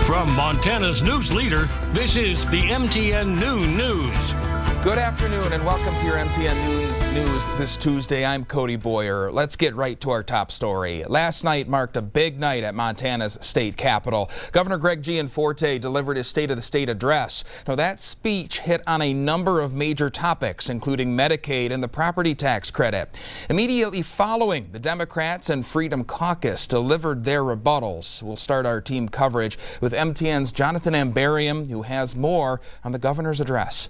From Montana's news leader, this is the MTN Noon News. Good afternoon and welcome to your MTN Noon News this Tuesday. I'm Cody Boyer. Let's get right to our top story. Last night marked a big night at Montana's state capitol. Governor Greg Gianforte delivered his State of the State address. Now that speech hit on a number of major topics, including Medicaid and the property tax credit. Immediately following, the Democrats and Freedom Caucus delivered their rebuttals. We'll start our team coverage with MTN's Jonathan Ambarium, who has more on the governor's address.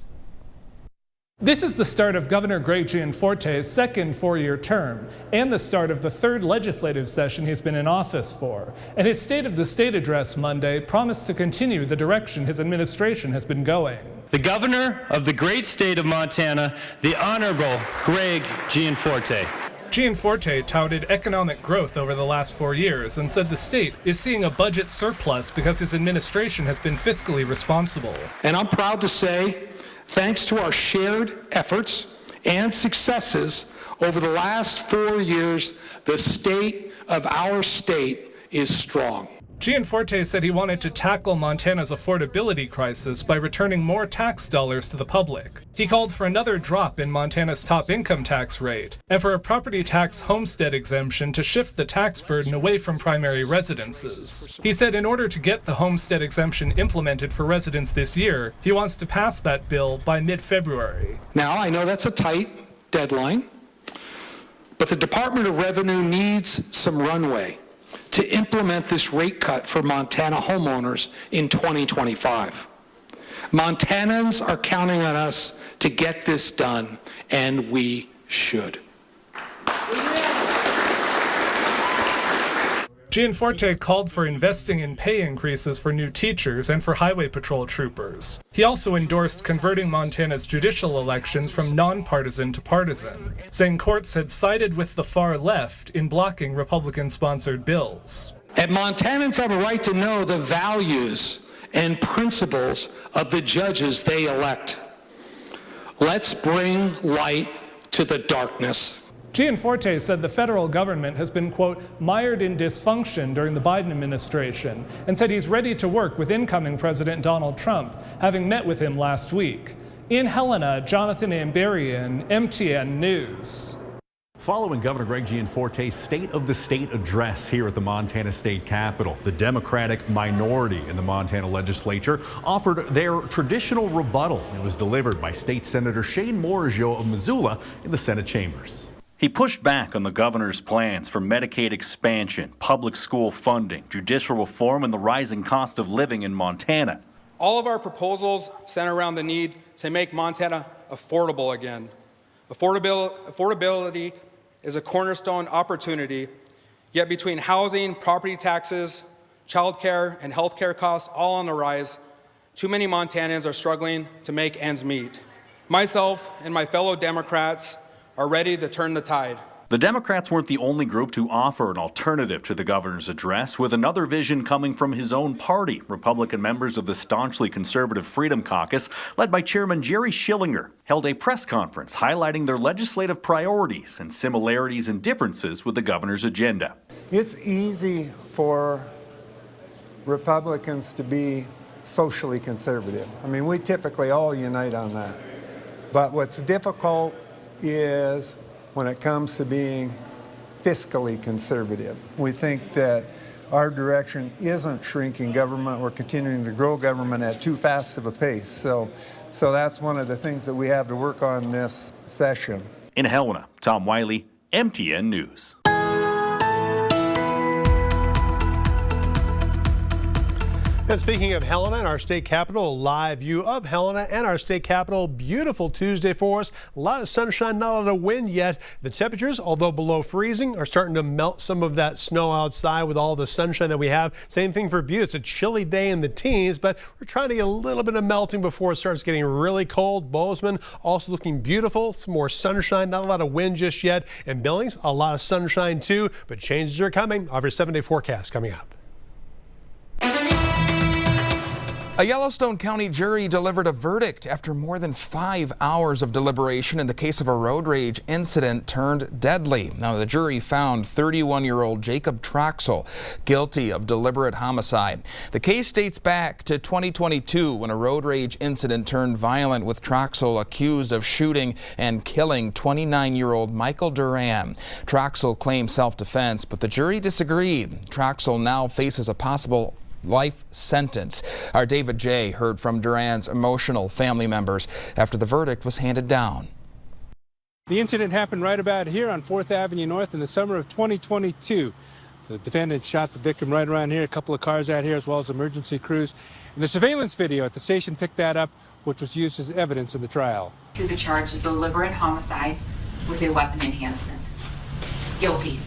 This is the start of Governor Greg Gianforte's second four-year term and the start of the third legislative session he's been in office for. And his State of the State address Monday promised to continue the direction his administration has been going. The governor of the great state of Montana, the Honorable Greg Gianforte. Gianforte touted economic growth over the last 4 years and said the state is seeing a budget surplus because his administration has been fiscally responsible. And I'm proud to say, thanks to our shared efforts and successes over the last 4 years, the state of our state is strong. Gianforte said he wanted to tackle Montana's affordability crisis by returning more tax dollars to the public. He called for another drop in Montana's top income tax rate and for a property tax homestead exemption to shift the tax burden away from primary residences. He said in order to get the homestead exemption implemented for residents this year, he wants to pass that bill by mid-February. Now, I know that's a tight deadline, but the Department of Revenue needs some runway to implement this rate cut for Montana homeowners in 2025. Montanans are counting on us to get this done, and we should. Gianforte called for investing in pay increases for new teachers and for highway patrol troopers. He also endorsed converting Montana's judicial elections from nonpartisan to partisan, saying courts had sided with the far left in blocking Republican-sponsored bills. And Montanans have a right to know the values and principles of the judges they elect. Let's bring light to the darkness. Gianforte said the federal government has been, quote, mired in dysfunction during the Biden administration, and said he's ready to work with incoming President Donald Trump, having met with him last week. In Helena, Jonathan Ambarian, MTN News. Following Governor Greg Gianforte's State of the State address here at the Montana State Capitol, the Democratic minority in the Montana legislature offered their traditional rebuttal. It was delivered by State Senator Shane Morajo of Missoula in the Senate chambers. He pushed back on the governor's plans for Medicaid expansion, public school funding, judicial reform, and the rising cost of living in Montana. All of our proposals center around the need to make Montana affordable again. Affordability is a cornerstone opportunity, yet between housing, property taxes, childcare, and healthcare costs all on the rise, too many Montanans are struggling to make ends meet. Myself and my fellow Democrats are ready to turn the tide. The Democrats weren't the only group to offer an alternative to the governor's address, with another vision coming from his own party. Republican members of the staunchly conservative Freedom Caucus, led by Chairman Jerry Schillinger, held a press conference highlighting their legislative priorities and similarities and differences with the governor's agenda. It's easy for Republicans to be socially conservative. I mean, we typically all unite on that. But what's difficult is when it comes to being fiscally conservative. We think that our direction isn't shrinking government. We're continuing to grow government at too fast of a pace. So that's one of the things that we have to work on this session. In Helena, Tom Wiley, MTN News. And speaking of Helena and our state capitol, a live view of Helena and our state capitol. Beautiful Tuesday for us. A lot of sunshine, not a lot of wind yet. The temperatures, although below freezing, are starting to melt some of that snow outside with all the sunshine that we have. Same thing for Butte. It's a chilly day in the teens, but we're trying to get a little bit of melting before it starts getting really cold. Bozeman also looking beautiful. Some more sunshine, not a lot of wind just yet. And Billings, a lot of sunshine too, but changes are coming. Our 7-day forecast coming up. A Yellowstone County jury delivered a verdict after more than 5 hours of deliberation in the case of a road rage incident turned deadly. Now, the jury found 31-year-old Jacob Troxel guilty of deliberate homicide. The case dates back to 2022 when a road rage incident turned violent with Troxel accused of shooting and killing 29-year-old Michael Duran. Troxel claimed self-defense, but the jury disagreed. Troxel now faces a possible life sentence. Our David J. heard from Duran's emotional family members after the verdict was handed down. The incident happened right about here on 4th Avenue North in the summer of 2022. The defendant shot the victim right around here, a couple of cars out here as well as emergency crews. And the surveillance video at the station picked that up, which was used as evidence in the trial. To the charge of deliberate homicide with a weapon enhancement. Guilty.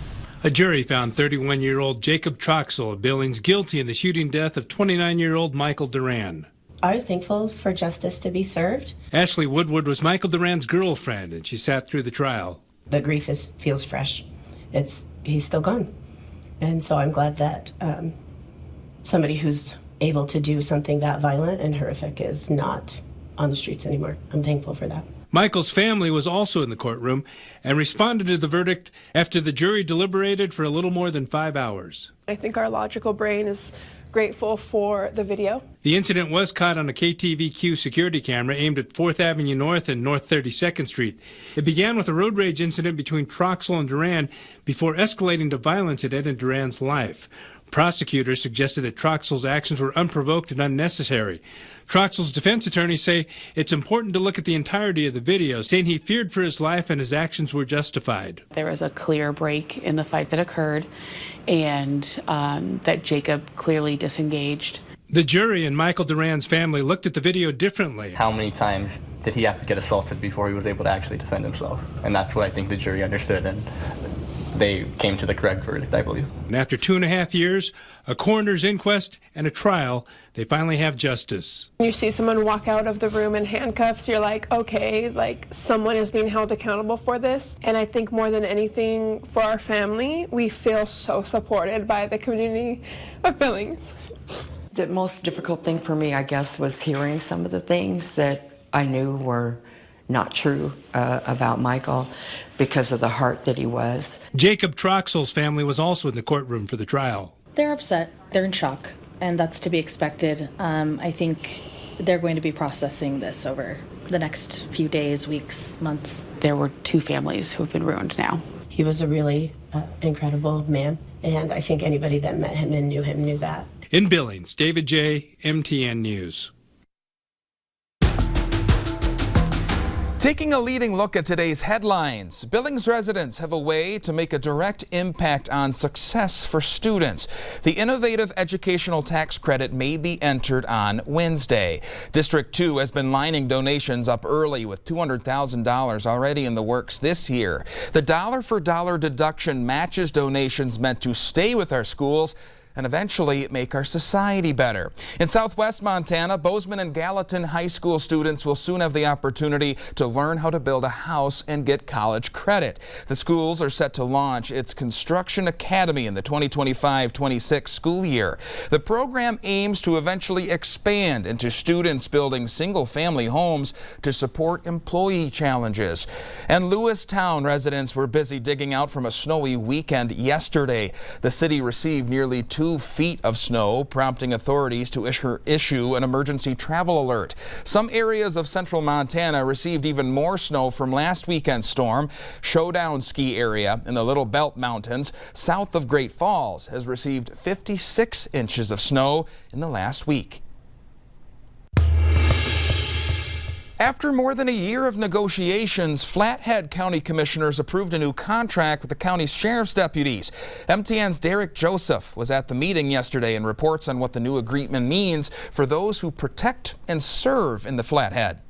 A jury found 31-year-old Jacob Troxel of Billings guilty in the shooting death of 29-year-old Michael Duran. I was thankful for justice to be served. Ashley Woodward was Michael Duran's girlfriend, and she sat through the trial. The grief feels fresh. He's still gone. And so I'm glad that somebody who's able to do something that violent and horrific is not on the streets anymore. I'm thankful for that. Michael's family was also in the courtroom and responded to the verdict after the jury deliberated for a little more than 5 hours. I think our logical brain is grateful for the video. The incident was caught on a KTVQ security camera aimed at 4th Avenue North and North 32nd Street. It began with a road rage incident between Troxel and Duran before escalating to violence that ended Duran's life. Prosecutors suggested that Troxel's actions were unprovoked and unnecessary. Troxel's defense attorneys say it's important to look at the entirety of the video, saying he feared for his life and his actions were justified. There was a clear break in the fight that occurred, and that Jacob clearly disengaged. The jury and Michael Duran's family looked at the video differently. How many times did he have to get assaulted before he was able to actually defend himself? And that's what I think the jury understood, and they came to the correct verdict, I believe. And after 2.5 years, a coroner's inquest, and a trial, they finally have justice. When you see someone walk out of the room in handcuffs, you're like, okay, like someone is being held accountable for this. And I think more than anything for our family, we feel so supported by the community of Billings. The most difficult thing for me, I guess, was hearing some of the things that I knew were not true about Michael because of the heart that he was. Jacob Troxel's family was also in the courtroom for the trial. They're upset. They're in shock, and that's to be expected. I think they're going to be processing this over the next few days, weeks, months. There were 2 families who have been ruined now. He was a really incredible man, and I think anybody that met him and knew him knew that. In Billings, David J., MTN News. Taking a leading look at today's headlines, Billings residents have a way to make a direct impact on success for students. The innovative educational tax credit may be entered on Wednesday. District 2 has been lining donations up early with $200,000 already in the works this year. The dollar-for-dollar deduction matches donations meant to stay with our schools and eventually make our society better. In southwest Montana, Bozeman and Gallatin high school students will soon have the opportunity to learn how to build a house and get college credit. The schools are set to launch its Construction Academy in the 2025-26 school year. The program aims to eventually expand into students building single-family homes to support employee challenges. And Lewistown residents were busy digging out from a snowy weekend yesterday. The city received nearly 2 feet of snow, prompting authorities to issue an emergency travel alert. Some areas of central Montana received even more snow from last weekend's storm. Showdown ski area in the Little Belt Mountains, south of Great Falls, has received 56 inches of snow in the last week. After more than a year of negotiations, Flathead County Commissioners approved a new contract with the county's sheriff's deputies. MTN's Derek Joseph was at the meeting yesterday and reports on what the new agreement means for those who protect and serve in the Flathead.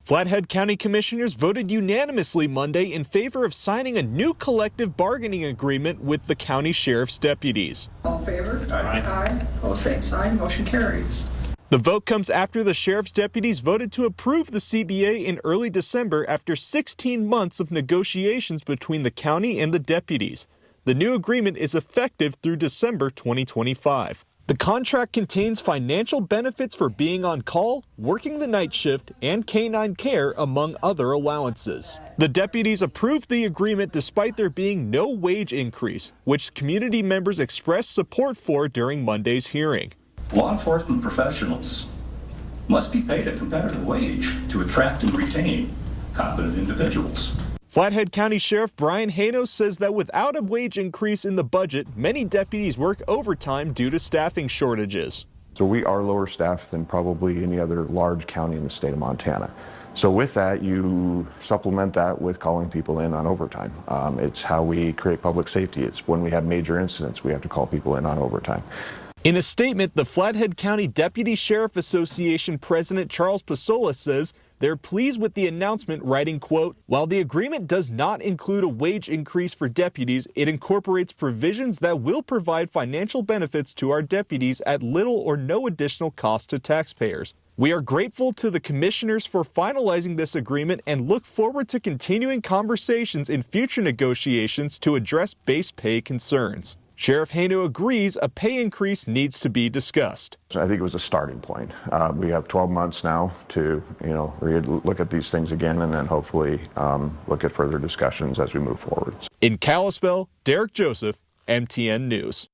Flathead County Commissioners voted unanimously Monday in favor of signing a new collective bargaining agreement with the county sheriff's deputies. All in favor? Aye. Aye. All same sign. Motion carries. The vote comes after the sheriff's deputies voted to approve the CBA in early December after 16 months of negotiations between the county and the deputies. The new agreement is effective through December 2025. The contract contains financial benefits for being on call, working the night shift, and canine care, among other allowances. The deputies approved the agreement despite there being no wage increase, which community members expressed support for during Monday's hearing. Law enforcement professionals must be paid a competitive wage to attract and retain competent individuals. Flathead County Sheriff Brian Haino says that without a wage increase in the budget, many deputies work overtime due to staffing shortages. So we are lower staffed than probably any other large county in the state of Montana. So with that, you supplement that with calling people in on overtime. It's how we create public safety. It's when we have major incidents, we have to call people in on overtime. In a statement, the Flathead County Deputy Sheriff Association President Charles Pasola says they're pleased with the announcement, writing, quote, "While the agreement does not include a wage increase for deputies, it incorporates provisions that will provide financial benefits to our deputies at little or no additional cost to taxpayers. We are grateful to the commissioners for finalizing this agreement and look forward to continuing conversations in future negotiations to address base pay concerns." Sheriff Haino agrees a pay increase needs to be discussed. I think it was a starting point. We have 12 months now to, look at these things again and then hopefully look at further discussions as we move forward. In Kalispell, Derek Joseph, MTN News.